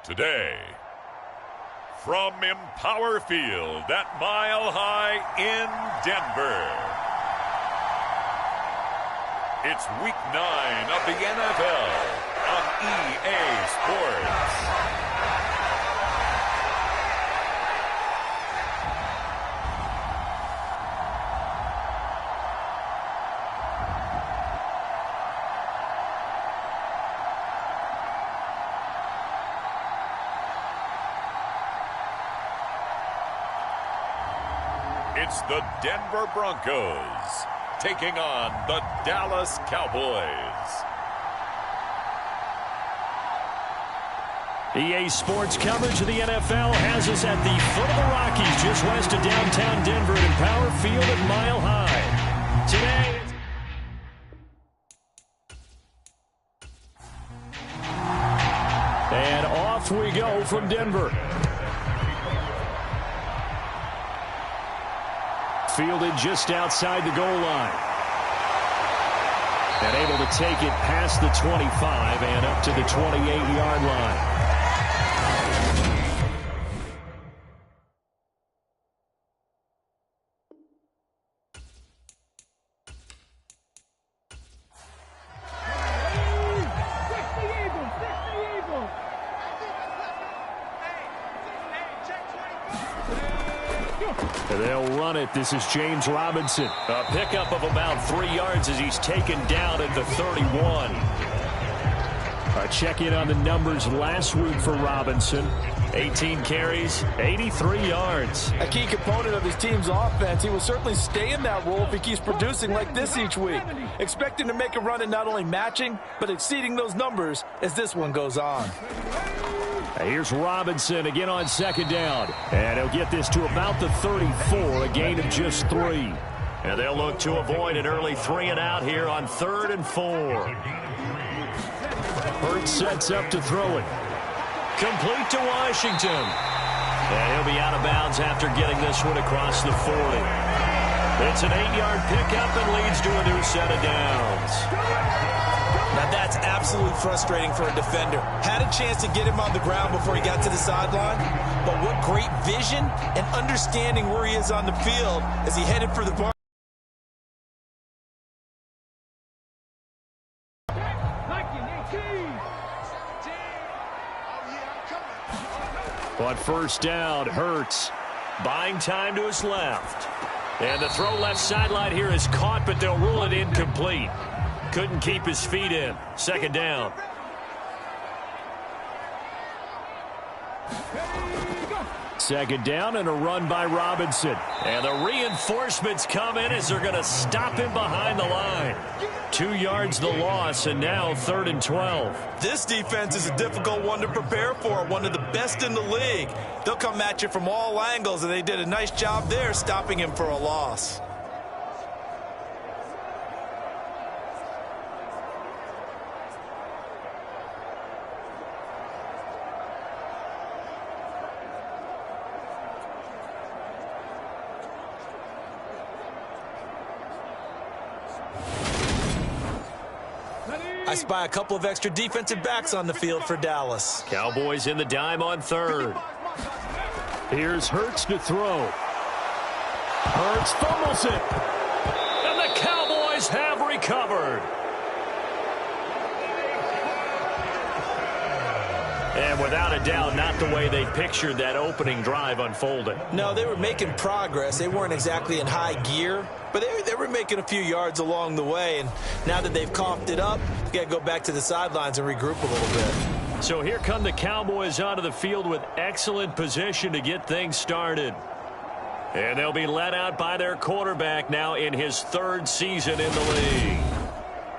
Today, from Empower Field at Mile High in Denver, it's Week 9 of the NFL on EA Sports. It's the Denver Broncos taking on the Dallas Cowboys. EA Sports coverage of the NFL has us at the foot of the Rockies, just west of downtown Denver at Empower Field at Mile High. Today, and off we go from Denver. Fielded just outside the goal line. And able to take it past the 25 and up to the 28-yard line. They'll run it. This is James Robinson. A pickup of about 3 yards as he's taken down at the 31. A check-in on the numbers last week for Robinson. 18 carries, 83 yards. A key component of his team's offense. He will certainly stay in that role if he keeps producing like this each week. Expect him to make a run at not only matching, but exceeding those numbers as this one goes on. Here's Robinson again on second down. And he'll get this to about the 34, a gain of just 3. And they'll look to avoid an early 3-and-out here on 3rd and 4. Hurts sets up to throw it. Complete to Washington. And he'll be out of bounds after getting this one across the 40. It's an 8-yard pickup and leads to a new set of downs. Now that's absolutely frustrating for a defender. Had a chance to get him on the ground before he got to the sideline, but what great vision and understanding where he is on the field as he headed for the bar. On first down, Hurts buying time to his left. And the throw left sideline here is caught, but they'll rule it incomplete. Couldn't keep his feet in. Second down. Second down and a run by Robinson. And the reinforcements come in as they're going to stop him behind the line. 2 yards the loss, and now 3rd and 12. This defense is a difficult one to prepare for, one of the best in the league. They'll come at you from all angles, and they did a nice job there stopping him for a loss. I spy a couple of extra defensive backs on the field for Dallas. Cowboys in the dime on 3rd. Here's Hurts to throw. Hurts fumbles it. And the Cowboys have recovered. And without a doubt, not the way they pictured that opening drive unfolding. No, they were making progress. They weren't exactly in high gear, but they were making a few yards along the way. And now that they've coughed it up, you got to go back to the sidelines and regroup a little bit. So here come the Cowboys onto the field with excellent position to get things started. And they'll be led out by their quarterback now in his 3rd season in the league.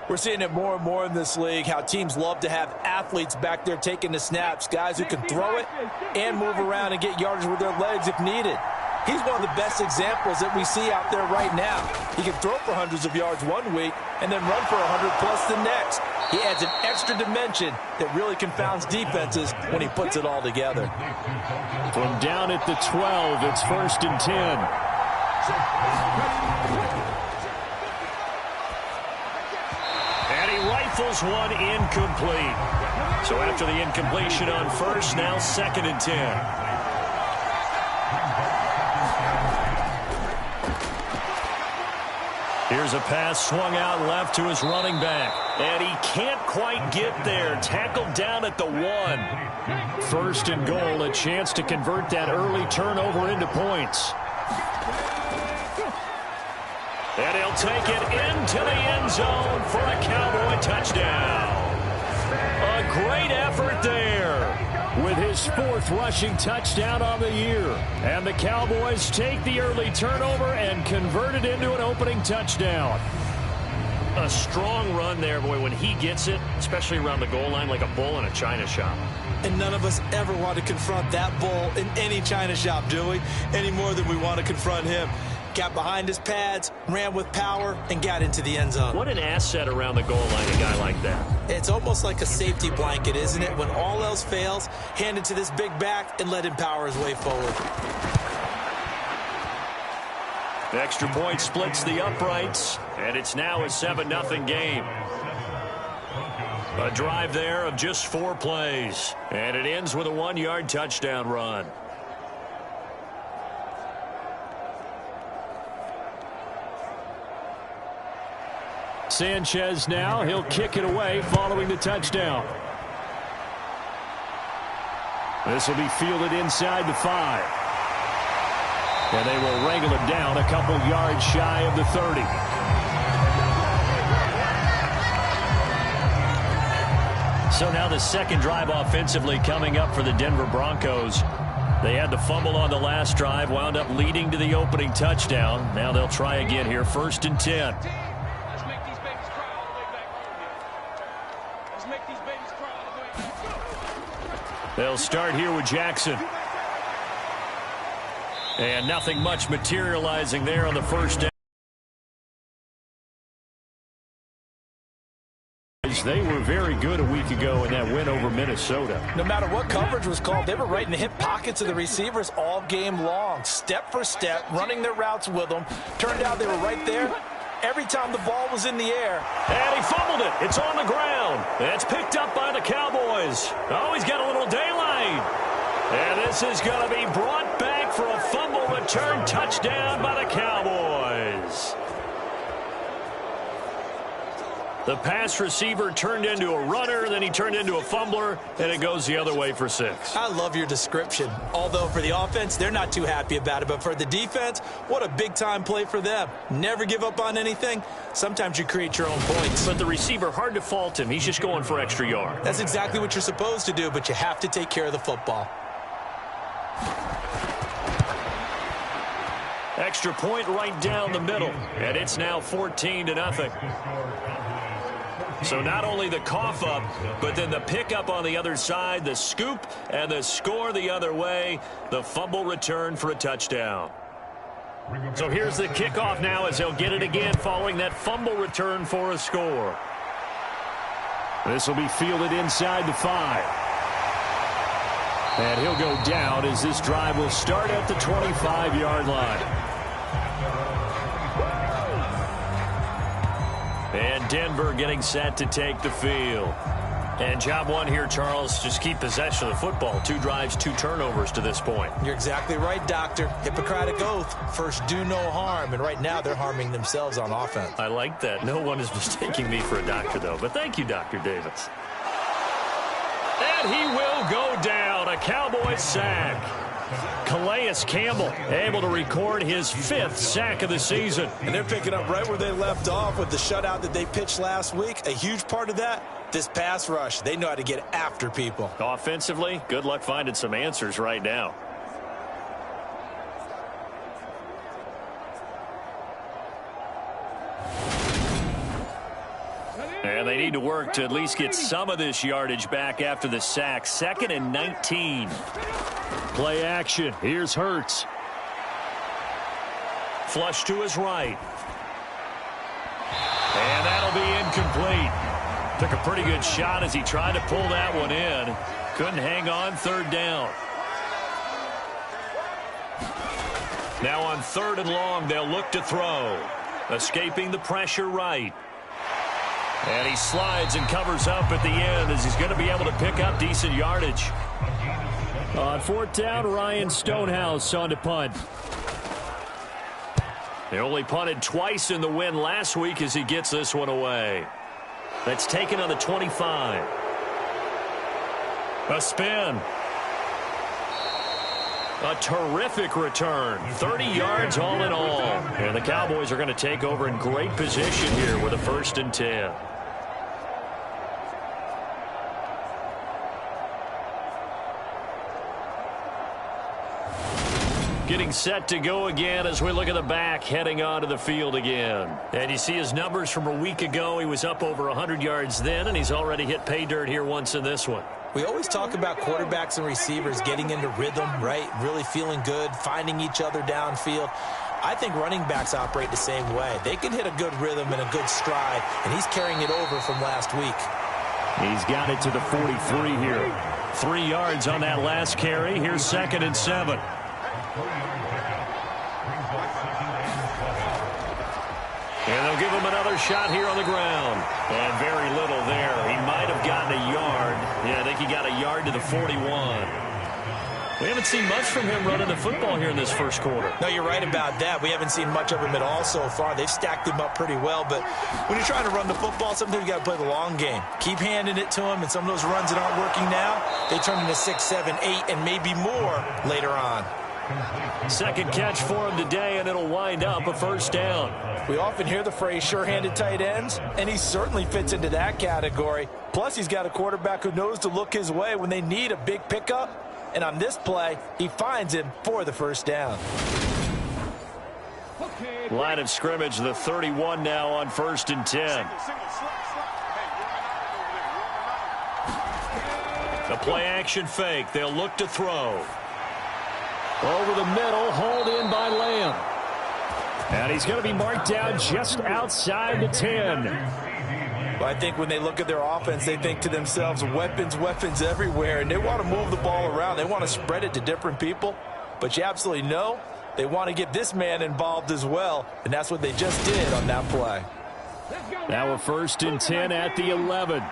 We're seeing it more and more in this league, how teams love to have athletes back there taking the snaps, guys who can throw it and move around and get yardage with their legs if needed. He's one of the best examples that we see out there right now. He can throw for hundreds of yards one week and then run for 100+ the next. He adds an extra dimension that really confounds defenses when he puts it all together. From down at the 12, it's 1st and 10. rifles one incomplete. So after the incompletion on first, now 2nd and 10. Here's a pass swung out left to his running back. And he can't quite get there. Tackled down at the 1. 1st and goal, a chance to convert that early turnover into points. And he'll take it into the end zone for a Cowboy touchdown. A great effort there with his 4th rushing touchdown on the year. And the Cowboys take the early turnover and convert it into an opening touchdown. A strong run there, boy, when he gets it, especially around the goal line like a bull in a china shop. And none of us ever want to confront that bull in any china shop, do we? Any more than we want to confront him. Got behind his pads, ran with power, and got into the end zone. What an asset around the goal line, a guy like that. It's almost like a safety blanket, isn't it? When all else fails, hand it to this big back and let him power his way forward. The extra point splits the uprights, and it's now a 7-0 game. A drive there of just 4 plays, and it ends with a 1-yard touchdown run. Sanchez now, he'll kick it away following the touchdown. This will be fielded inside the 5. And they will wrangle it down a couple yards shy of the 30. So now the second drive offensively coming up for the Denver Broncos. They had the fumble on the last drive, wound up leading to the opening touchdown. Now they'll try again here, 1st and 10. They'll start here with Jackson. And nothing much materializing there on the first down. They were very good a week ago in that win over Minnesota. No matter what coverage was called, they were right in the hip pockets of the receivers all game long. Step for step, running their routes with them. Turned out they were right there every time the ball was in the air. And he fumbled it. It's on the ground. It's picked up by the Cowboys. Oh, he's got a little daylight. And this is going to be brought back for a fumble return touchdown by the Cowboys. The pass receiver turned into a runner, then he turned into a fumbler, and it goes the other way for 6. I love your description. Although for the offense, they're not too happy about it. But for the defense, what a big-time play for them. Never give up on anything. Sometimes you create your own points. But the receiver, hard to fault him. He's just going for extra yard. That's exactly what you're supposed to do, but you have to take care of the football. Extra point right down the middle, and it's now 14-0. So not only the cough up, but then the pickup on the other side, the scoop, and the score the other way, the fumble return for a touchdown. So here's the kickoff now as he'll get it again following that fumble return for a score. This will be fielded inside the 5. And he'll go down as this drive will start at the 25-yard line. And Denver getting set to take the field. And job one here, Charles, just keep possession of the football. 2 drives, 2 turnovers to this point. You're exactly right, Doctor. Hippocratic oath. First, do no harm. And right now, they're harming themselves on offense. I like that. No one is mistaking me for a doctor, though. But thank you, Dr. Davis. And he will go down. A Cowboys sack. Calais Campbell able to record his 5th sack of the season. And they're picking up right where they left off with the shutout that they pitched last week. A huge part of that, this pass rush. They know how to get after people. Offensively, good luck finding some answers right now. And they need to work to at least get some of this yardage back after the sack. 2nd and 19. Play action. Here's Hurts. Flush to his right. And that'll be incomplete. Took a pretty good shot as he tried to pull that one in. Couldn't hang on. 3rd down. Now on 3rd and long, they'll look to throw. Escaping the pressure right. And he slides and covers up at the end as he's going to be able to pick up decent yardage. On fourth down, Ryan Stonehouse on to punt. They only punted twice in the win last week as he gets this one away. That's taken on the 25. A spin. A terrific return. 30 yards all in all. And the Cowboys are going to take over in great position here with a 1st and 10. Getting set to go again as we look at the back heading onto the field again. And you see his numbers from a week ago. He was up over 100 yards then, and he's already hit pay dirt here once in this one. We always talk about quarterbacks and receivers getting into rhythm, right? Really feeling good, finding each other downfield. I think running backs operate the same way. They can hit a good rhythm and a good stride, and he's carrying it over from last week. He's got it to the 43 here. 3 yards on that last carry. Here's 2nd and 7. And they'll give him another shot here on the ground. And very little there. He might have gotten a yard. Yeah, I think he got a yard to the 41. We haven't seen much from him running the football here in this first quarter. No, you're right about that. We haven't seen much of him at all so far. They've stacked him up pretty well. But when you're trying to run the football, sometimes you got to play the long game. Keep handing it to him, and some of those runs that aren't working now, they turn into 6, 7, 8, and maybe more later on. Second catch for him today, and it'll wind up a 1st down. We often hear the phrase sure-handed tight ends, and he certainly fits into that category. Plus, he's got a quarterback who knows to look his way when they need a big pickup. And on this play, he finds him for the 1st down. Line of scrimmage, the 31 now on 1st and 10. The play-action fake. They'll look to throw. Over the middle, hauled in by Lamb. And he's going to be marked down just outside the 10. Well, I think when they look at their offense, they think to themselves, weapons, weapons everywhere, and they want to move the ball around. They want to spread it to different people. But you absolutely know they want to get this man involved as well, and that's what they just did on that play. Now a 1st and 10 at the 11.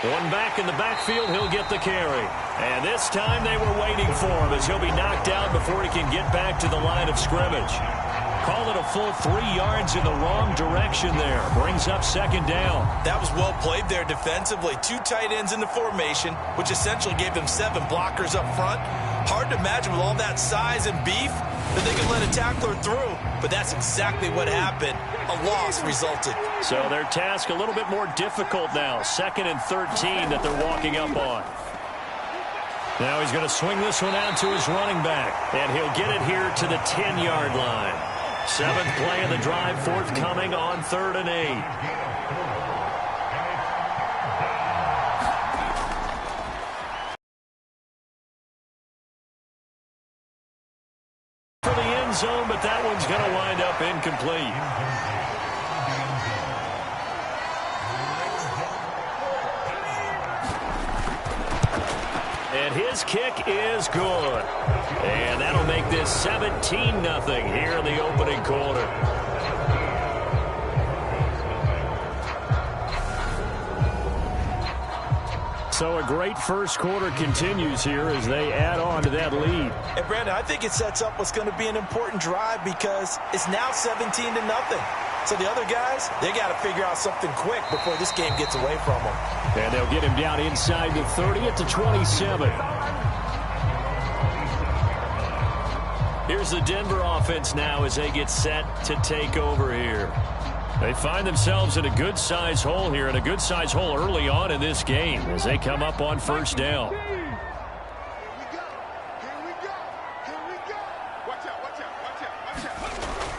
One back in the backfield, he'll get the carry. And this time they were waiting for him as he'll be knocked down before he can get back to the line of scrimmage. Call it a full 3 yards in the wrong direction there. Brings up 2nd down. That was well played there defensively. 2 tight ends in the formation, which essentially gave them 7 blockers up front. Hard to imagine with all that size and beef that they could let a tackler through. But that's exactly what happened. A loss resulted. So their task a little bit more difficult now. 2nd and 13 that they're walking up on. Now he's going to swing this one out to his running back. And he'll get it here to the 10-yard line. 7th play of the drive forthcoming on 3rd and 8. For the end zone, but that one's going to wind up incomplete. And his kick is good. And that'll make this 17-0 here in the opening quarter. So a great first quarter continues here as they add on to that lead. And Brandon, I think it sets up what's going to be an important drive because it's now 17-0. So the other guys, they got to figure out something quick before this game gets away from them. And they'll get him down inside the 30 at the 27. Here's the Denver offense now as they get set to take over here. They find themselves in a good-sized hole here, and a good-sized hole early on in this game as they come up on 1st down.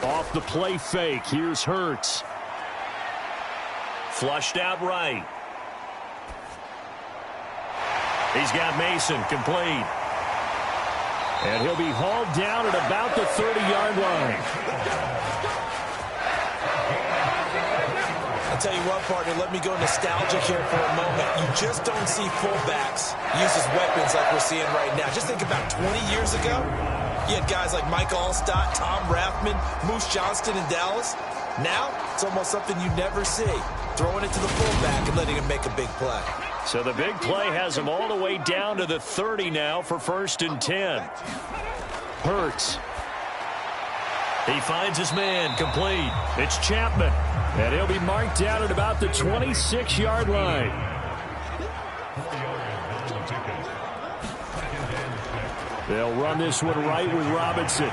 Off the play fake, here's Hurts. Flushed out right. He's got Mason complete. And he'll be hauled down at about the 30-yard line. I'll tell you what, partner, let me go nostalgic here for a moment. You just don't see fullbacks use as weapons like we're seeing right now. Just think about 20 years ago. You had guys like Mike Allstott, Tom Rathman, Moose Johnston in Dallas. Now, it's almost something you never see. Throwing it to the fullback and letting him make a big play. So the big play has him all the way down to the 30 now for 1st and 10. Hurts. He finds his man, complete. It's Chapman, and he'll be marked down at about the 26-yard line. They'll run this one right with Robinson.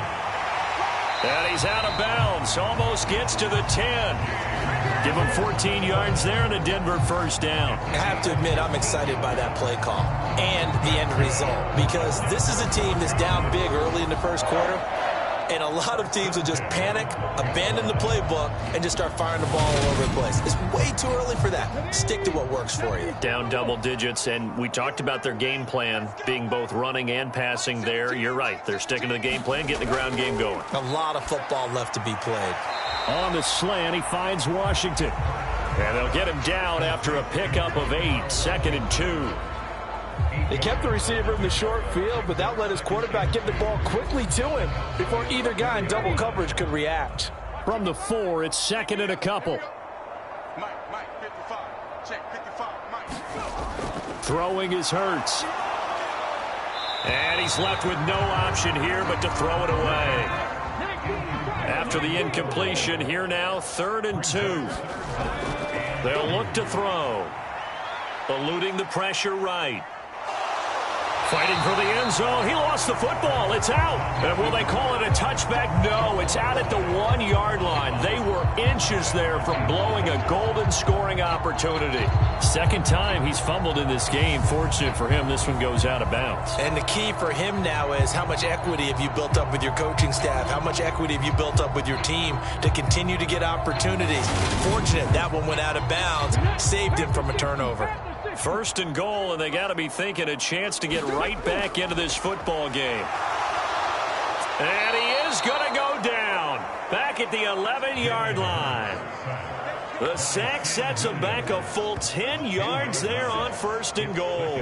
And he's out of bounds, almost gets to the 10. Give him 14 yards there and a Denver 1st down. I have to admit, I'm excited by that play call and the end result, because this is a team that's down big early in the first quarter, and a lot of teams will just panic, abandon the playbook, and just start firing the ball all over the place. It's way too early for that. Stick to what works for you. Down double digits, and we talked about their game plan being both running and passing there. You're right. They're sticking to the game plan, getting the ground game going. A lot of football left to be played. On the slant, he finds Washington. And they'll get him down after a pickup of 8, 2nd and 2. They kept the receiver in the short field, but that let his quarterback get the ball quickly to him before either guy in double coverage could react. From the 4, it's 2nd and a couple. Mike, 55. Check, 55, Mike. Throwing is Hurts. And he's left with no option here but to throw it away. After the incompletion, here now, 3rd and 2. They'll look to throw. Eluding the pressure right. Fighting for the end zone. He lost the football. It's out. And will they call it a touchback? No, it's out at the 1-yard line. They were inches there from blowing a golden scoring opportunity. Second time he's fumbled in this game. Fortunate for him, this one goes out of bounds. And the key for him now is how much equity have you built up with your coaching staff? How much equity have you built up with your team to continue to get opportunities? Fortunate that one went out of bounds. Saved him from a turnover. 1st and goal, and they got to be thinking a chance to get right back into this football game. And he is going to go down back at the 11-yard line. The sack sets him back a full 10 yards there on 1st and goal.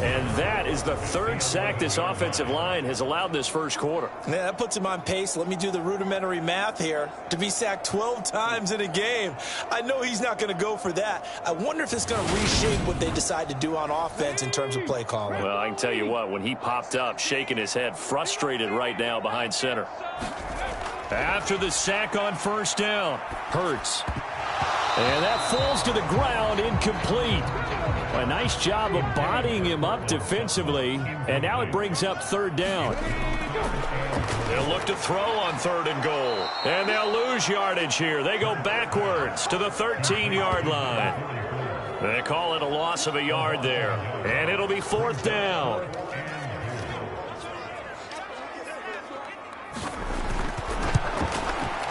And that is the 3rd sack this offensive line has allowed this first quarter. Yeah, that puts him on pace. Let me do the rudimentary math here. To be sacked 12 times in a game. I know he's not going to go for that. I wonder if it's going to reshape what they decide to do on offense in terms of play calling. Well, I can tell you what, when he popped up, shaking his head, frustrated right now behind center. After the sack on 1st down, Hurts. And that falls to the ground, incomplete. A nice job of bodying him up defensively, and now it brings up 3rd down. They'll look to throw on 3rd and goal, and they'll lose yardage here. They go backwards to the 13-yard line. They call it a loss of a yard there, and it'll be 4th down.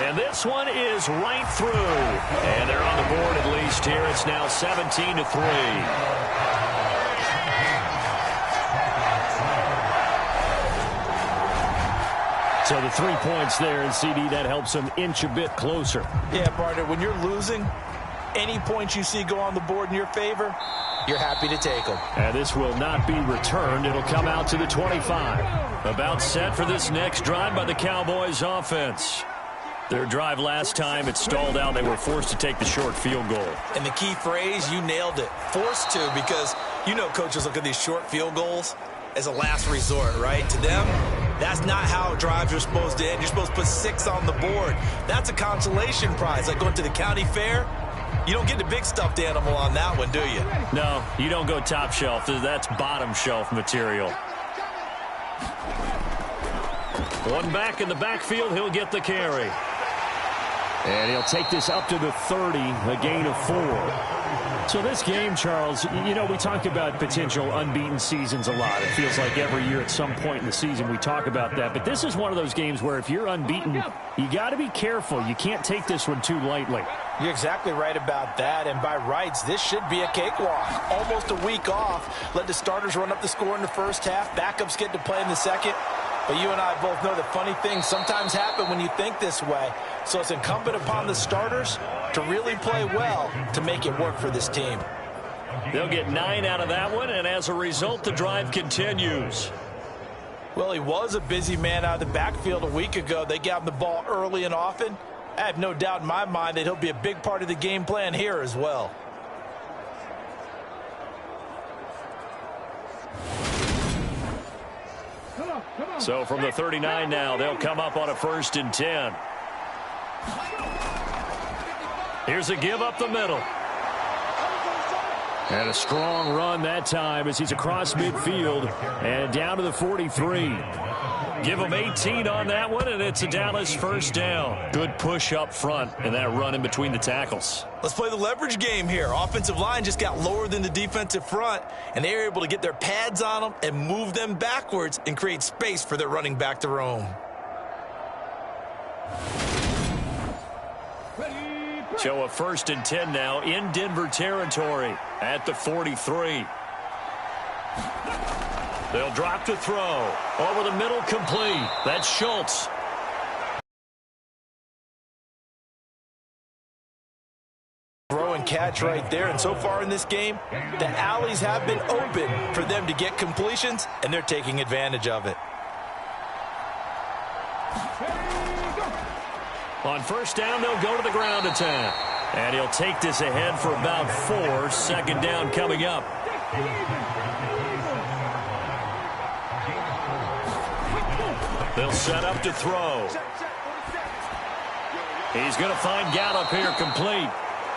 And this one is right through. And they're on the board at least here. It's now 17-3. So the 3 points there, and CD, that helps them inch a bit closer. Yeah, partner, when you're losing, any points you see go on the board in your favor, you're happy to take them. And this will not be returned. It'll come out to the 25. About set for this next drive by the Cowboys offense. Their drive last time, it stalled out. They were forced to take the short field goal. And the key phrase, you nailed it. Forced to, because you know coaches look at these short field goals as a last resort, right? To them, that's not how drives are supposed to end. You're supposed to put 6 on the board. That's a consolation prize. Like going to the county fair, you don't get the big stuffed animal on that one, do you? No, you don't go top shelf. That's bottom shelf material. One back in the backfield, he'll get the carry. And he'll take this up to the 30, a gain of 4. So this game, Charles, you know, we talk about potential unbeaten seasons a lot. It feels like every year at some point in the season we talk about that. But this is one of those games where if you're unbeaten, you got to be careful. You can't take this one too lightly. You're exactly right about that. And by rights, this should be a cakewalk. Almost a week off. Let the starters run up the score in the first half. Backups get to play in the second. But you and I both know that funny things sometimes happen when you think this way. So it's incumbent upon the starters to really play well to make it work for this team. They'll get 9 out of that one, and as a result, the drive continues. Well, he was a busy man out of the backfield a week ago. They got him the ball early and often. I have no doubt in my mind that he'll be a big part of the game plan here as well. So from the 39 now, they'll come up on a 1st and 10. Here's a give up the middle. And a strong run that time as he's across midfield and down to the 43. Give him 18 on that one, and it's a Dallas 1st down. Good push up front and that run in between the tackles. Let's play the leverage game here. Offensive line just got lower than the defensive front, and they were able to get their pads on them and move them backwards and create space for their running back to roam. So a 1st and 10 now in Denver territory at the 43. They'll drop to throw. Over the middle, complete. That's Schultz. Throw and catch right there, and so far in this game, the alleys have been open for them to get completions, and they're taking advantage of it. On 1st down, they'll go to the ground attack. And he'll take this ahead for about 4. 2nd down coming up. They'll set up to throw. He's going to find Gallup here complete.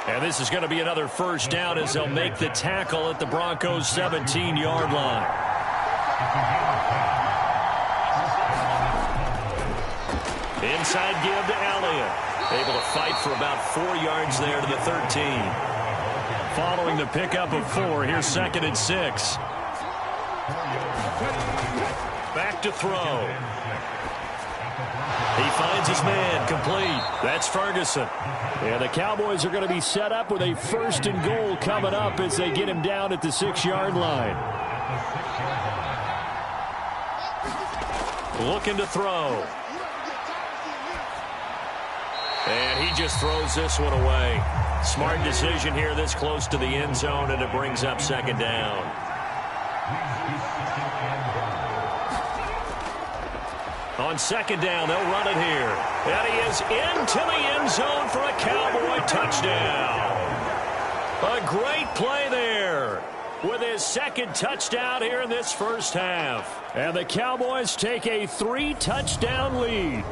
And this is going to be another 1st down as they'll make the tackle at the Broncos' 17-yard line. Inside give to Elliott. Able to fight for about 4 yards there to the 13. Following the pickup of 4, here's 2nd and 6. Back to throw. He finds his man complete. That's Ferguson. And the Cowboys are going to be set up with a 1st and goal coming up as they get him down at the 6-yard line. Looking to throw. And he just throws this one away. Smart decision here this close to the end zone, and it brings up 2nd down. On 2nd down, they'll run it here. And he is into the end zone for a Cowboy touchdown. A great play there with his 2nd touchdown here in this 1st half. And the Cowboys take a 3-touchdown lead.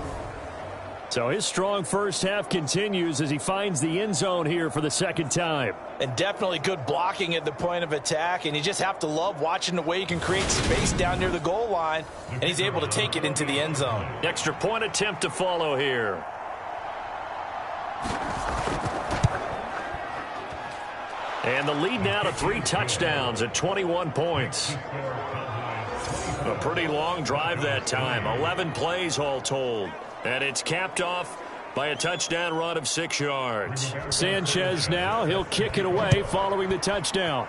So his strong 1st half continues as he finds the end zone here for the 2nd time. And definitely good blocking at the point of attack, and you just have to love watching the way he can create space down near the goal line, and he's able to take it into the end zone. Extra point attempt to follow here. And the lead now to 3 touchdowns at 21 points. A pretty long drive that time, 11 plays all told. And it's capped off by a touchdown run of 6 yards. Sanchez now, he'll kick it away following the touchdown.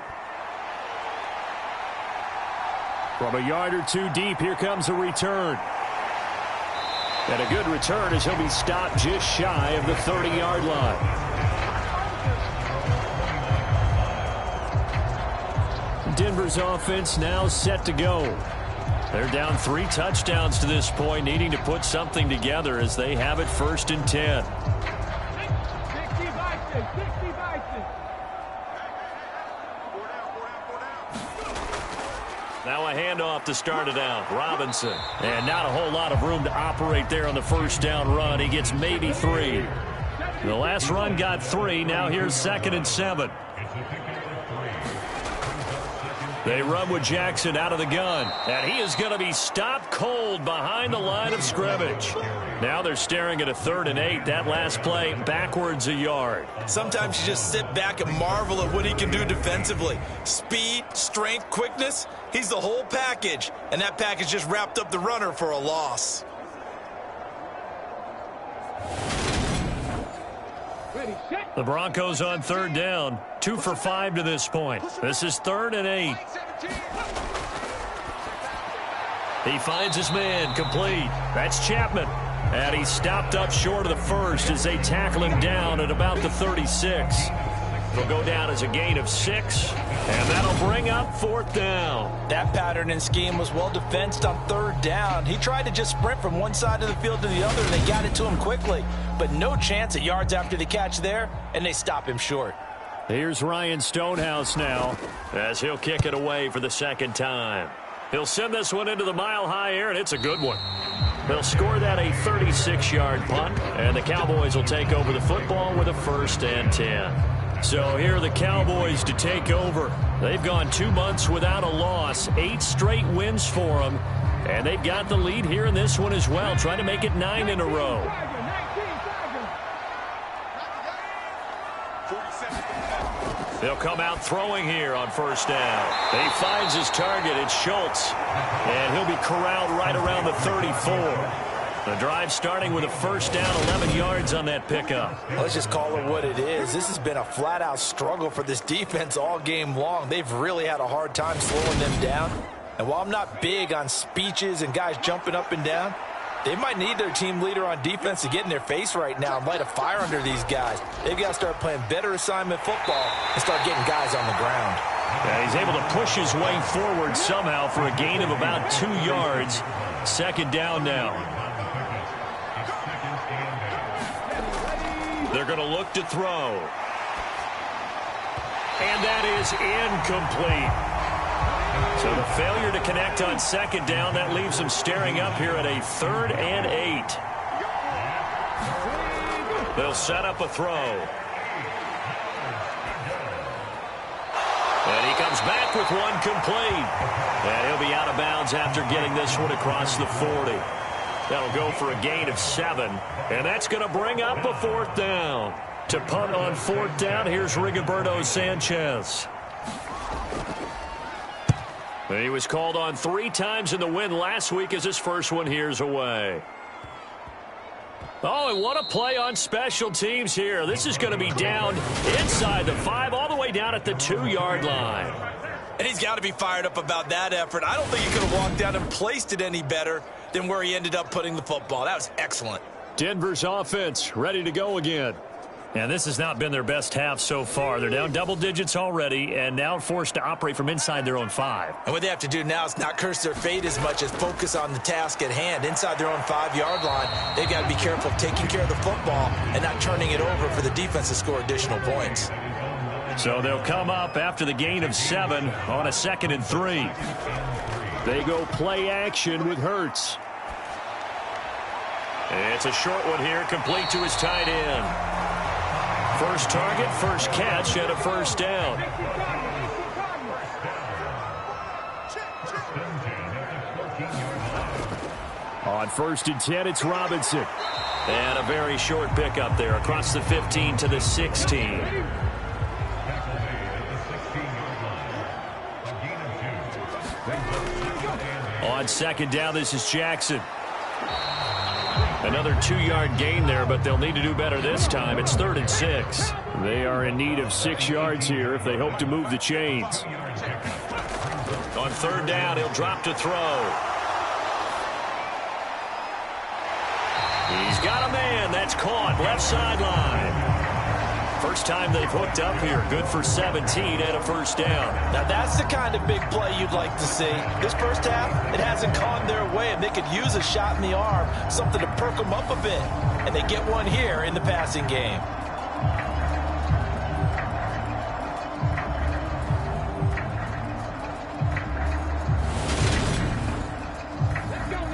From a yard or 2 deep, here comes a return. And a good return as he'll be stopped just shy of the 30-yard line. Denver's offense now set to go. They're down 3 touchdowns to this point, needing to put something together as they have it 1st and 10. Now a handoff to start it out. Robinson. And not a whole lot of room to operate there on the 1st down run. He gets maybe 3. The last run got 3. Now here's 2nd and 7. They run with Jackson out of the gun. And he is going to be stopped cold behind the line of scrimmage. Now they're staring at a 3rd and 8. That last play backwards a yard. Sometimes you just sit back and marvel at what he can do defensively. Speed, strength, quickness. He's the whole package. And that package just wrapped up the runner for a loss. The Broncos on 3rd down. 2 for 5 to this point. This is 3rd and 8. He finds his man complete. That's Chapman. And he's stopped up short of the 1st as they tackle him down at about the 36. It'll go down as a gain of 6. And that'll bring up fourth down. That pattern and scheme was well defensed on third down. He tried to just sprint from one side of the field to the other, and they got it to him quickly. But no chance at yards after the catch there, and they stop him short. Here's Ryan Stonehouse now as he'll kick it away for the second time. He'll send this one into the mile-high air, and it's a good one. They'll score that a 36-yard punt, and the Cowboys will take over the football with a 1st and 10. So here are the Cowboys to take over. They've gone 2 months without a loss, 8 straight wins for them, and they've got the lead here in this one as well, trying to make it 9 in a row. They'll come out throwing here on 1st down. He finds his target. It's Schultz. And he'll be corralled right around the 34. The drive starting with a 1st down, 11 yards on that pickup. Let's just call it what it is. This has been a flat-out struggle for this defense all game long. They've really had a hard time slowing them down. And while I'm not big on speeches and guys jumping up and down, they might need their team leader on defense to get in their face right now and light a fire under these guys. They've got to start playing better assignment football and start getting guys on the ground. Yeah, he's able to push his way forward somehow for a gain of about 2 yards. 2nd down now. They're going to look to throw. And that is incomplete. So the failure to connect on 2nd down, that leaves them staring up here at a 3rd and 8. They'll set up a throw. And he comes back with one complete. And he'll be out of bounds after getting this one across the 40. That'll go for a gain of 7. And that's going to bring up a 4th down. To punt on 4th down, here's Rigoberto Sanchez. He was called on 3 times in the win last week as his first one here's away. Oh, and what a play on special teams here. This is going to be down inside the 5, all the way down at the 2-yard line. And he's got to be fired up about that effort. I don't think he could have walked down and placed it any better than where he ended up putting the football. That was excellent. Denver's offense ready to go again. And this has not been their best half so far. They're down double digits already and now forced to operate from inside their own 5. And what they have to do now is not curse their fate as much as focus on the task at hand. Inside their own 5-yard line, they've got to be careful of taking care of the football and not turning it over for the defense to score additional points. So they'll come up after the gain of 7 on a 2nd and 3. They go play action with Hurts. It's a short one here, complete to his tight end. First target, first catch, and a 1st down. On 1st and 10, it's Robinson. And a very short pickup there across the 15 to the 16. On 2nd down, this is Jackson. Another 2-yard gain there, but they'll need to do better this time. It's 3rd and 6. They are in need of 6 yards here if they hope to move the chains. On 3rd down, he'll drop to throw. He's got a man. That's caught. Left sideline. First time they've hooked up here. Good for 17 and a 1st down. Now that's the kind of big play you'd like to see. This first half, it hasn't gone their way, and they could use a shot in the arm, something to perk them up a bit. And they get one here in the passing game.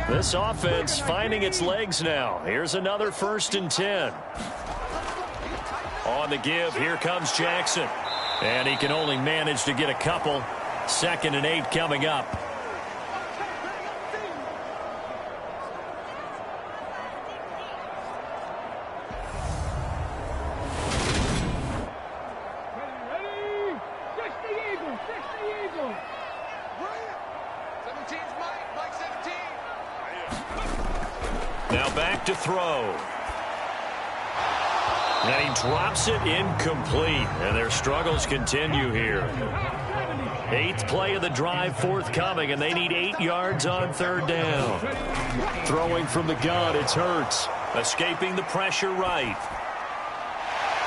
This offense finding its legs now. Here's another 1st and 10. On the give, here comes Jackson. And he can only manage to get a couple. 2nd and 8 coming up. Ready? 60 Eagles, 60 Eagles. Mike 17. Now back to throw. And he drops it incomplete. And their struggles continue here. 8th play of the drive forthcoming, and they need 8 yards on 3rd down. Throwing from the gun, it's Hurts. Escaping the pressure right.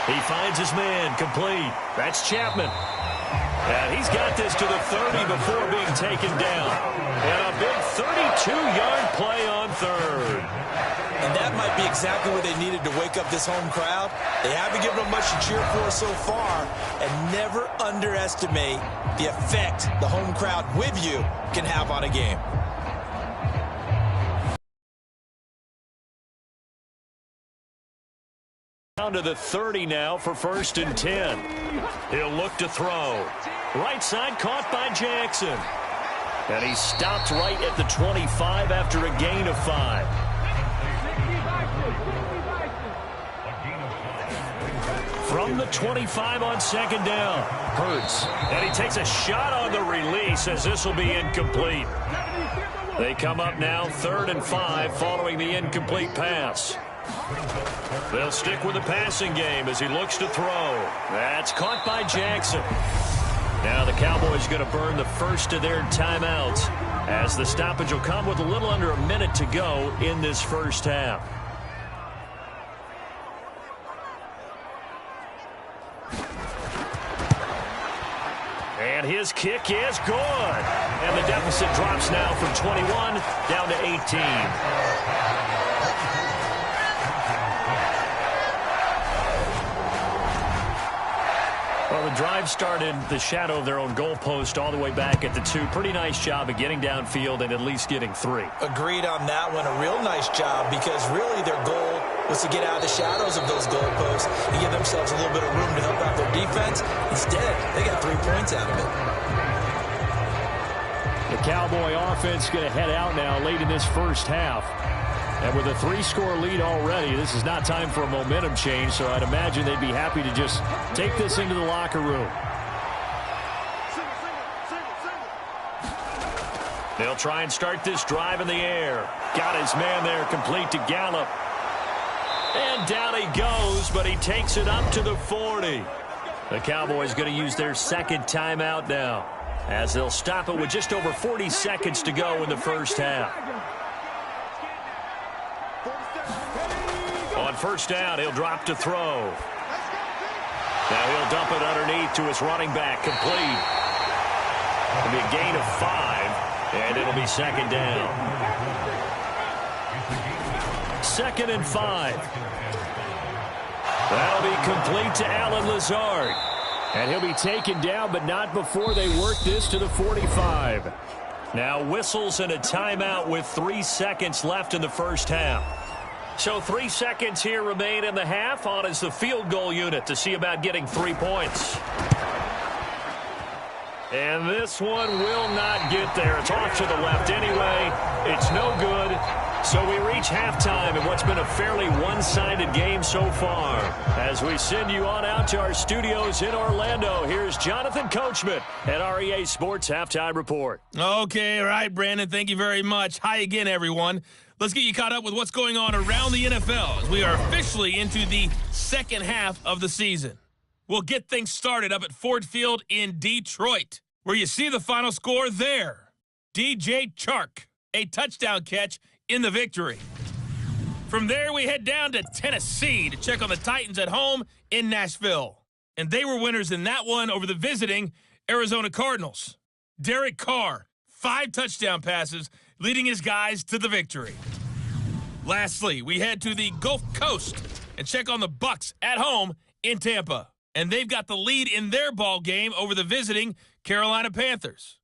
He finds his man complete. That's Chapman. And he's got this to the 30 before being taken down. And a big 32-yard play on third. And that might be exactly what they needed to wake up this home crowd. They haven't given them much to cheer for so far. And never underestimate the effect the home crowd with you can have on a game. Down to the 30 now for 1st and 10. He'll look to throw. Right side caught by Jackson. And he stopped right at the 25 after a gain of 5. From the 25 on 2nd down. Hurts. And he takes a shot on the release as this will be incomplete. They come up now 3rd and 5 following the incomplete pass. They'll stick with the passing game as he looks to throw. That's caught by Jackson. Now the Cowboys going to burn the first of their timeouts as the stoppage will come with a little under a minute to go in this first half. And his kick is good. And the deficit drops now from 21 down to 18. Well, the drive started the shadow of their own goalpost all the way back at the 2. Pretty nice job of getting downfield and at least getting 3. Agreed on that one. A real nice job because really their goal was to get out of the shadows of those goalposts and give themselves a little bit of room to help out their defense. Instead, they got 3 points out of it. The Cowboy offense going to head out now late in this first half. And with a 3-score lead already, this is not time for a momentum change, so I'd imagine they'd be happy to just take this into the locker room. They'll try and start this drive in the air. Got his man there, complete to Gallup. And down he goes, but he takes it up to the 40. The Cowboys going to use their 2nd timeout now, as they'll stop it with just over 40 seconds to go in the first half. On 1st down, he'll drop to throw. Now he'll dump it underneath to his running back, complete. It'll be a gain of 5, and it'll be 2nd down. 2nd and 5. That'll be complete to Allen Lazard. And he'll be taken down, but not before they work this to the 45. Now whistles and a timeout with 3 seconds left in the first half. So 3 seconds here remain in the half. On is the field goal unit to see about getting 3 points. And this one will not get there. It's off to the left anyway. It's no good. So we reach halftime in what's been a fairly one-sided game so far. As we send you on out to our studios in Orlando, here's Jonathan Coachman at REA Sports Halftime Report. Okay, all right, Brandon, thank you very much. Hi again, everyone. Let's get you caught up with what's going on around the NFL as we are officially into the second half of the season. We'll get things started up at Ford Field in Detroit, where you see the final score there. DJ Chark, a touchdown catch in the victory. From there, we head down to Tennessee to check on the Titans at home in Nashville. And they were winners in that one over the visiting Arizona Cardinals. Derek Carr, 5 touchdown passes, leading his guys to the victory. Lastly, we head to the Gulf Coast and check on the Bucs at home in Tampa. And they've got the lead in their ball game over the visiting Carolina Panthers.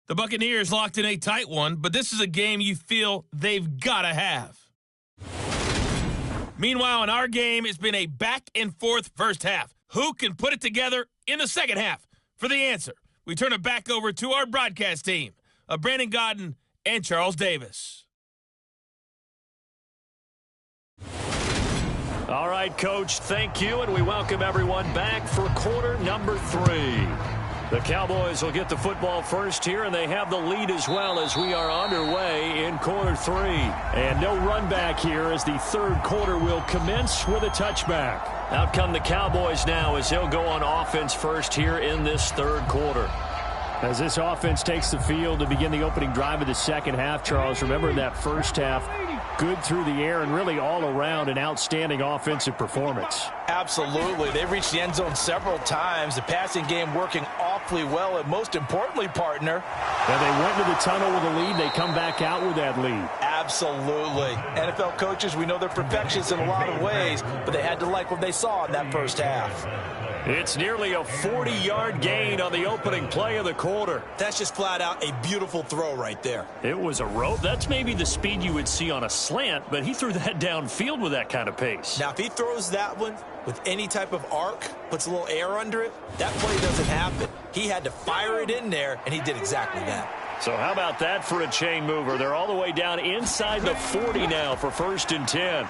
The Buccaneers locked in a tight one, but this is a game you feel they've got to have. Meanwhile, in our game, it's been a back-and-forth first half. Who can put it together in the second half? For the answer, we turn it back over to our broadcast team of Brandon Godden and Charles Davis. All right, Coach, thank you, and we welcome everyone back for quarter number 3. The Cowboys will get the football first here, and they have the lead as well as we are underway in quarter 3. And no run back here as the third quarter will commence with a touchback. Out come the Cowboys now as they'll go on offense first here in this third quarter. As this offense takes the field to begin the opening drive of the second half, Charles, remember in that first half, good through the air and really all around an outstanding offensive performance. Absolutely. They reached the end zone several times. The passing game working awfully well, and most importantly, partner. And they went to the tunnel with a lead. They come back out with that lead. Absolutely. NFL coaches, we know they're perfectionists in a lot of ways, but they had to like what they saw in that first half. It's nearly a 40-yard gain on the opening play of the quarter. That's just flat out a beautiful throw right there. It was a rope. That's maybe the speed you would see on a slant, but he threw that downfield with that kind of pace. Now, if he throws that one with any type of arc, puts a little air under it, that play doesn't happen. He had to fire it in there, and he did exactly that. So how about that for a chain mover? They're all the way down inside the 40 now for 1st and 10.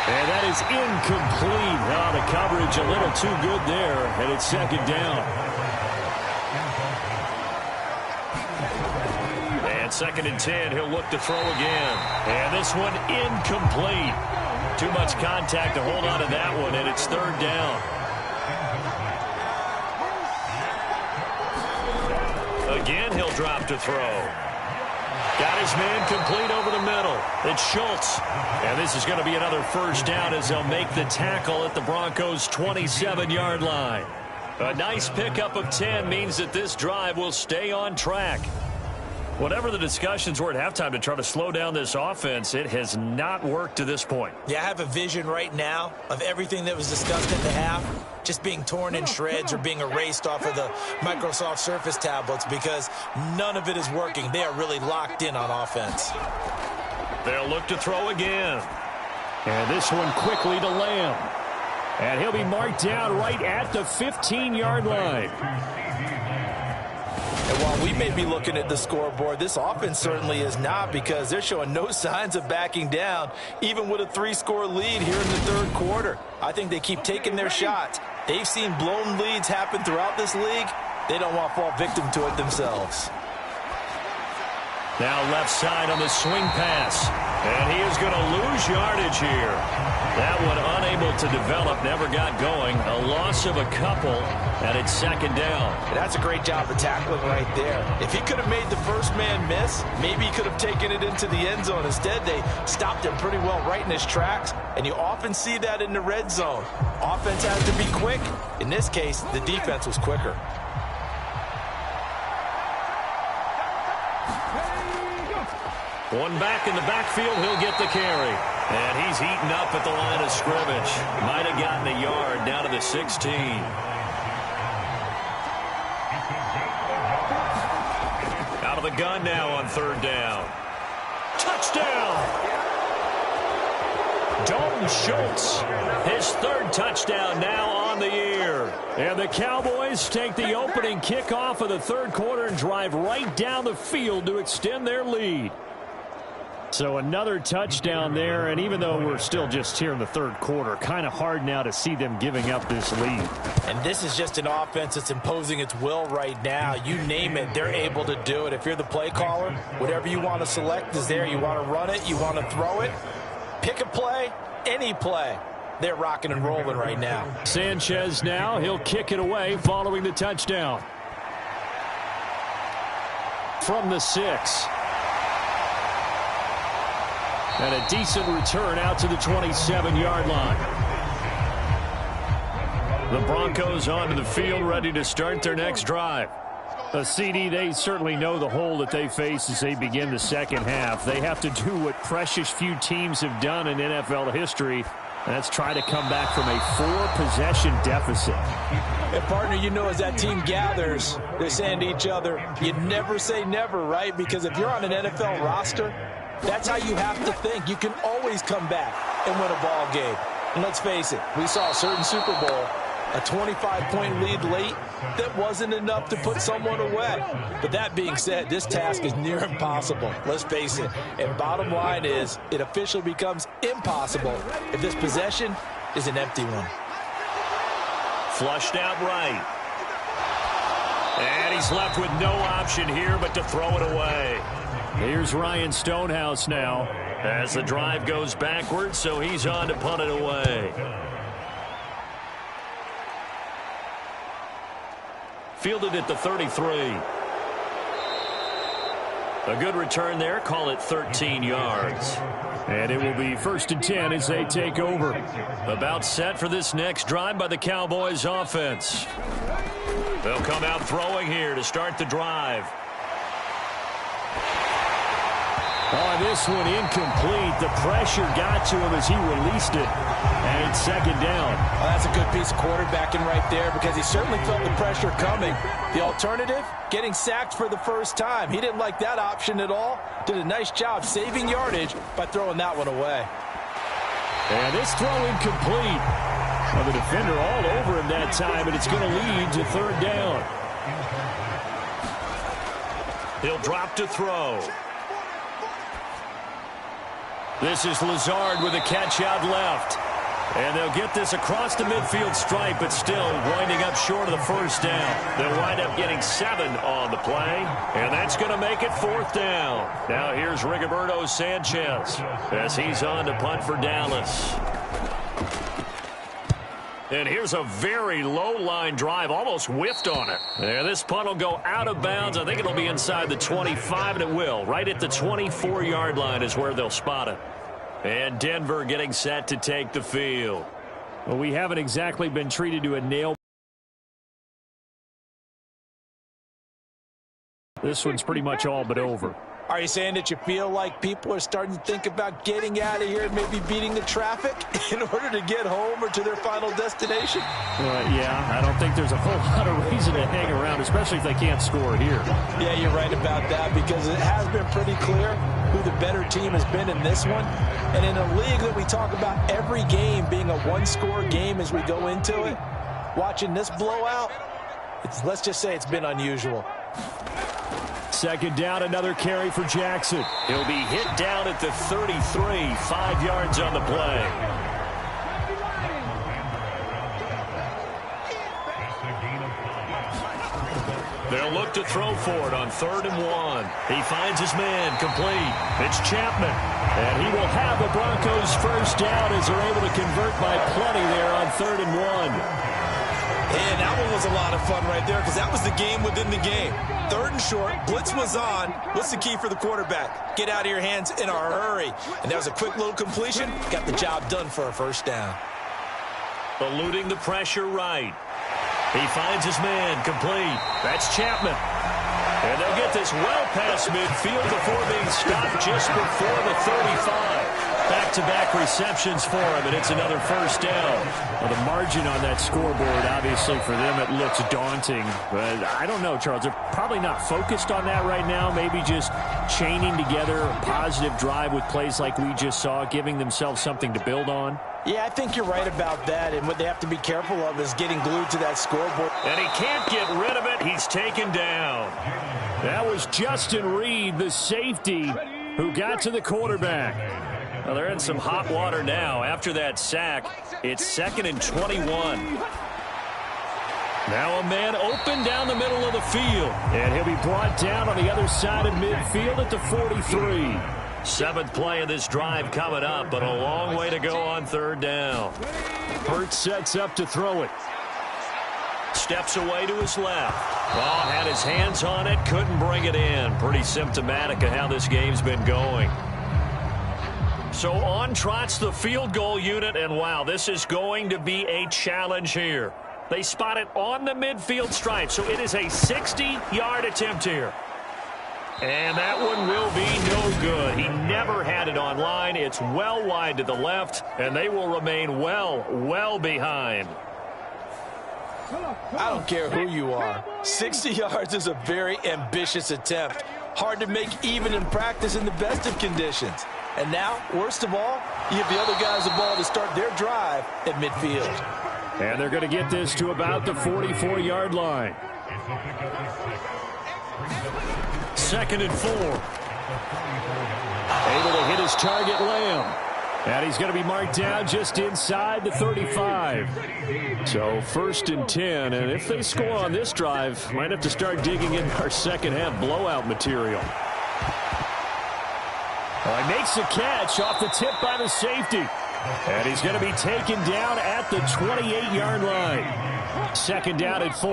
And that is incomplete. Oh, the coverage a little too good there, and it's 2nd down. And 2nd and 10, he'll look to throw again. And this one incomplete. Too much contact to hold on to that one, and it's 3rd down. Again, he'll drop to throw. Got his man complete over the middle. It's Schultz. And this is going to be another 1st down as they'll make the tackle at the Broncos' 27-yard line. A nice pickup of 10 means that this drive will stay on track. Whatever the discussions were at halftime to try to slow down this offense, it has not worked to this point. Yeah, I have a vision right now of everything that was discussed at the half just being torn in shreds or being erased off of the Microsoft Surface tablets because none of it is working. They are really locked in on offense. They'll look to throw again. And this one quickly to Lamb. And he'll be marked down right at the 15-yard line. And while we may be looking at the scoreboard, this offense certainly is not because they're showing no signs of backing down, even with a 3-score lead here in the 3rd quarter. I think they keep taking their shots. They've seen blown leads happen throughout this league. They don't want to fall victim to it themselves. Now left side on the swing pass. And he is going to lose yardage here. That one unable to develop, never got going. A loss of a couple, and it's 2nd down. And that's a great job of tackling right there. If he could have made the first man miss, maybe he could have taken it into the end zone. Instead, they stopped him pretty well right in his tracks, and you often see that in the red zone. Offense has to be quick. In this case, the defense was quicker. One back in the backfield, he'll get the carry. And he's eaten up at the line of scrimmage. Might have gotten a yard down to the 16. Out of the gun now on 3rd down. Touchdown! Dalton Schultz, his 3rd touchdown now on the year. And the Cowboys take the opening kickoff of the 3rd quarter and drive right down the field to extend their lead. So another touchdown there, and even though we're still just here in the 3rd quarter, kind of hard now to see them giving up this lead. And this is just an offense that's imposing its will right now. You name it, they're able to do it. If you're the play caller, whatever you want to select is there. You want to run it, you want to throw it, pick a play, any play. They're rocking and rolling right now. Sanchez now, he'll kick it away following the touchdown. From the 6. And a decent return out to the 27-yard line. The Broncos onto the field, ready to start their next drive. A CD, they certainly know the hole that they face as they begin the second half. They have to do what precious few teams have done in NFL history, and that's try to come back from a 4-possession deficit. And, partner, you know as that team gathers, they're saying to each other, you never say never, right? Because if you're on an NFL roster, that's how you have to think. You can always come back and win a ball game. And let's face it, we saw a certain Super Bowl, a 25-point lead late, that wasn't enough to put someone away. But that being said, this task is near impossible. Let's face it. And bottom line is, it officially becomes impossible if this possession is an empty one. Flushed out right. And he's left with no option here but to throw it away. Here's Ryan Stonehouse now as the drive goes backwards, so he's on to punt it away. Fielded at the 33. A good return there. Call it 13 yards. And it will be 1st and 10 as they take over. About set for this next drive by the Cowboys offense. They'll come out throwing here to start the drive. Oh, this one incomplete. The pressure got to him as he released it. And it's 2nd down. Well, that's a good piece of quarterbacking right there because he certainly felt the pressure coming. The alternative, getting sacked for the first time. He didn't like that option at all. Did a nice job saving yardage by throwing that one away. And this throw incomplete. Well, the defender all over him that time, and it's going to lead to 3rd down. He'll drop to throw. This is Lazard with a catch out left. And they'll get this across the midfield stripe, but still winding up short of the 1st down. They'll wind up getting 7 on the play, and that's going to make it 4th down. Now here's Rigoberto Sanchez as he's on to punt for Dallas. And here's a very low-line drive, almost whiffed on it. And this punt will go out of bounds. I think it'll be inside the 25, and it will. Right at the 24-yard line is where they'll spot it. And Denver getting set to take the field. Well, we haven't exactly been treated to a nail. This one's pretty much all but over. Are you saying that you feel like people are starting to think about getting out of here and maybe beating the traffic in order to get home or to their final destination? Yeah, I don't think there's a whole lot of reason to hang around, especially if they can't score here. Yeah, you're right about that because it has been pretty clear who the better team has been in this one. And in a league that we talk about every game being a one-score game as we go into it, watching this blowout, let's just say it's been unusual. 2nd down, another carry for Jackson. He'll be hit down at the 33, 5 yards on the play. They'll look to throw for it on 3rd and 1. He finds his man complete. It's Chapman. And he will have the Broncos 1st down as they're able to convert by plenty there on 3rd and 1. And that one was a lot of fun right there because that was the game within the game. 3rd and short, blitz was on. What's the key for the quarterback? Get out of your hands in a hurry. And that was a quick little completion. Got the job done for a 1st down. Eluding the pressure right. He finds his man complete. That's Chapman. And they'll get this well past midfield before being stopped just before the 35. Back-to-back receptions for him, and it's another 1st down. Well, the margin on that scoreboard, obviously, for them, it looks daunting. But I don't know, Charles. They're probably not focused on that right now. Maybe just chaining together a positive drive with plays like we just saw, giving themselves something to build on. Yeah, I think you're right about that. And what they have to be careful of is getting glued to that scoreboard. And he can't get rid of it. He's taken down. That was Justin Reed, the safety, who got to the quarterback. Well, they're in some hot water now. After that sack, it's 2nd and 21. Now a man open down the middle of the field. And he'll be brought down on the other side of midfield at the 43. 7th play of this drive coming up, but a long way to go on 3rd down. Hurts sets up to throw it. Steps away to his left. Oh, had his hands on it, couldn't bring it in. Pretty symptomatic of how this game's been going. So on trots the field goal unit, and wow, this is going to be a challenge here. They spot it on the midfield stripe, so it is a 60-yard attempt here. And that one will be no good. He never had it on line. It's well wide to the left, and they will remain well behind. I don't care who you are. 60 yards is a very ambitious attempt. Hard to make even in practice in the best of conditions. And now, worst of all, you give the other guys the ball to start their drive at midfield. And they're going to get this to about the 44-yard line. 2nd and 4. Able to hit his target, Lamb. And he's going to be marked down just inside the 35. So 1st and 10. And if they score on this drive, might have to start digging in our second half blowout material. Well, he makes the catch off the tip by the safety. And he's going to be taken down at the 28-yard line. 2nd down at 4.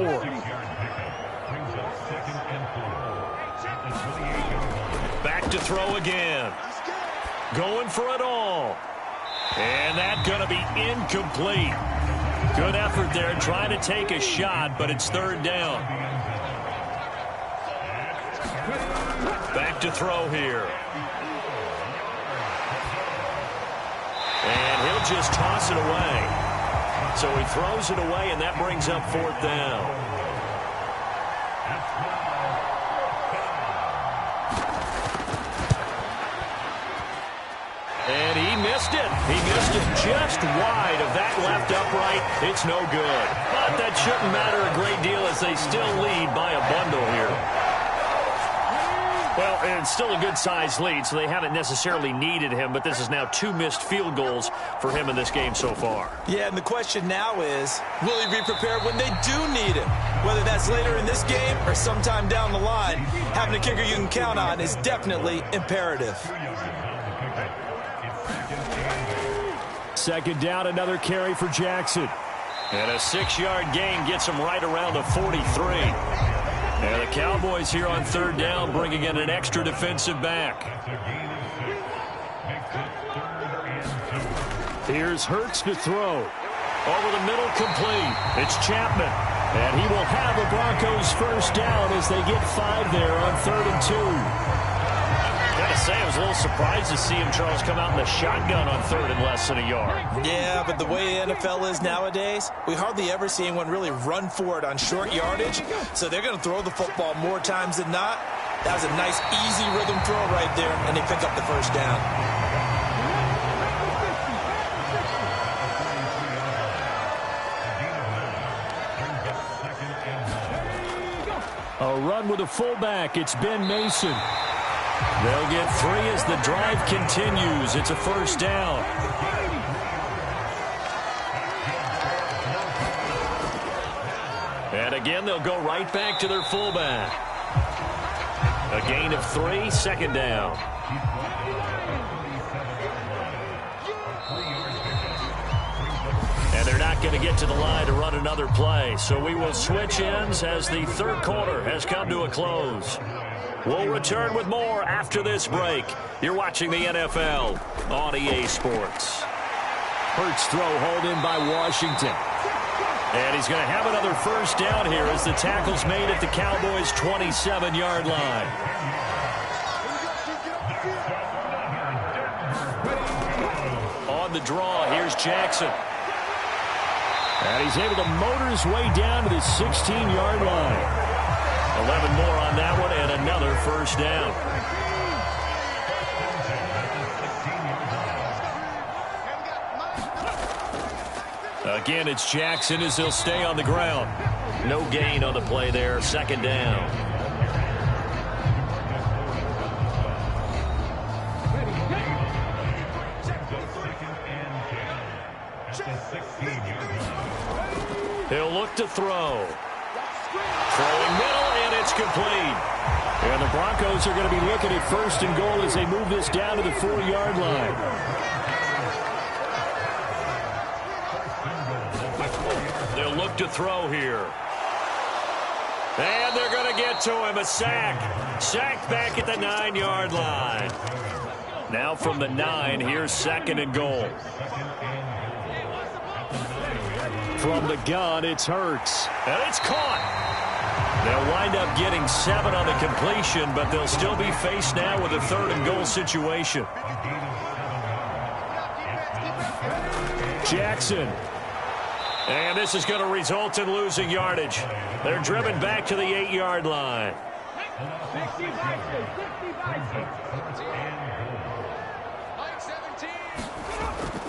Back to throw again. Going for it all. And that's going to be incomplete. Good effort there trying to take a shot, but it's third down. Back to throw here. And he'll just toss it away. So he throws it away, and that brings up fourth down. And he missed it. He missed it just wide of that left upright. It's no good. But that shouldn't matter a great deal as they still lead by a bundle here. Well, it's still a good-sized lead, so they haven't necessarily needed him, but this is now 2 missed field goals for him in this game so far. Yeah, and the question now is, will he be prepared when they do need him? Whether that's later in this game or sometime down the line, having a kicker you can count on is definitely imperative. Second down, another carry for Jackson. And a 6-yard gain gets him right around the 43. And the Cowboys here on third down bringing in an extra defensive back. Here's Hurts to throw. Over the middle, complete. It's Chapman. And he will have the Broncos first down as they get 5 there on 3rd and 2. Gotta say, I was a little surprised to see him, Charles, come out in the shotgun on 3rd and less than a yard. Yeah, but the way the NFL is nowadays, we hardly ever see anyone really run for it on short yardage. So they're going to throw the football more times than not. That was a nice, easy rhythm throw right there, and they pick up the first down. A run with a fullback. It's Ben Mason. They'll get 3 as the drive continues. It's a first down. And again, they'll go right back to their fullback. A gain of 3, second down. And they're not going to get to the line to run another play. So we will switch ends as the third quarter has come to a close. We'll return with more after this break. You're watching the NFL on EA Sports. Hurts throw hauled in by Washington. And he's going to have another first down here as the tackle's made at the Cowboys' 27-yard line. On the draw, here's Jackson. And he's able to motor his way down to the 16-yard line. 11 more on that one, and another first down. Again, it's Jackson as he'll stay on the ground. No gain on the play there, second down. He'll look to throw. Throwing middle, and it's complete. And the Broncos are going to be looking at first and goal as they move this down to the 4-yard line. They'll look to throw here. And they're going to get to him. A sack. Sacked back at the 9-yard line. Now from the 9, here's second and goal. From the gun, it's Hurts. And it's caught. They'll wind up getting 7 on the completion, but they'll still be faced now with a 3rd and goal situation. Jackson. And this is going to result in losing yardage. They're driven back to the 8-yard line.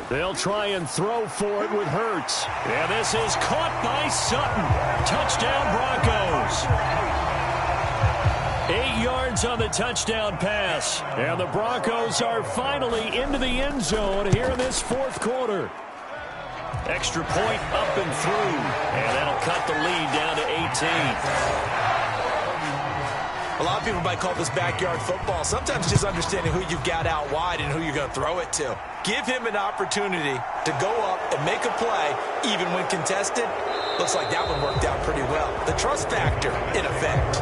They'll try and throw for it with Hurts. And this is caught by Sutton. Touchdown, Broncos. 8 yards on the touchdown pass. And the Broncos are finally into the end zone here in this 4th quarter. Extra point up and through. And that'll cut the lead down to 18. A lot of people might call this backyard football. Sometimes just understanding who you've got out wide and who you're going to throw it to. Give him an opportunity to go up and make a play, even when contested. Looks like that one worked out pretty well. The trust factor in effect.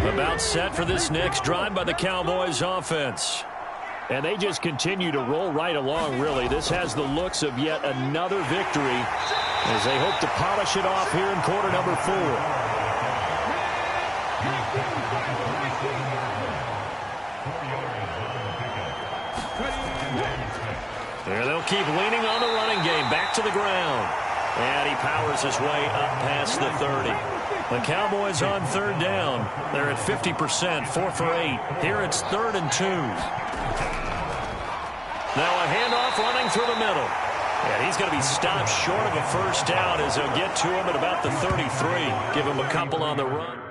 About set for this next drive by the Cowboys offense. And they just continue to roll right along, really. This has the looks of yet another victory as they hope to polish it off here in quarter number 4. There they'll keep leaning on the running game. Back to the ground. And he powers his way up past the 30. The Cowboys on third down. They're at 50%, 4 for 8. Here it's 3rd and 2. Now a handoff running through the middle. And he's going to be stopped short of a first down as they'll get to him at about the 33. Give him a couple on the run.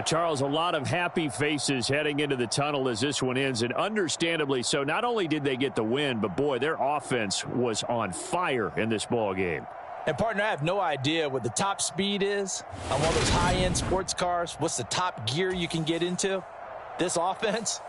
Charles, a lot of happy faces heading into the tunnel as this one ends, and understandably so. Not only did they get the win, but, boy, their offense was on fire in this ball game. And, partner, I have no idea what the top speed is on one of those high-end sports cars. What's the top gear you can get into? This offense,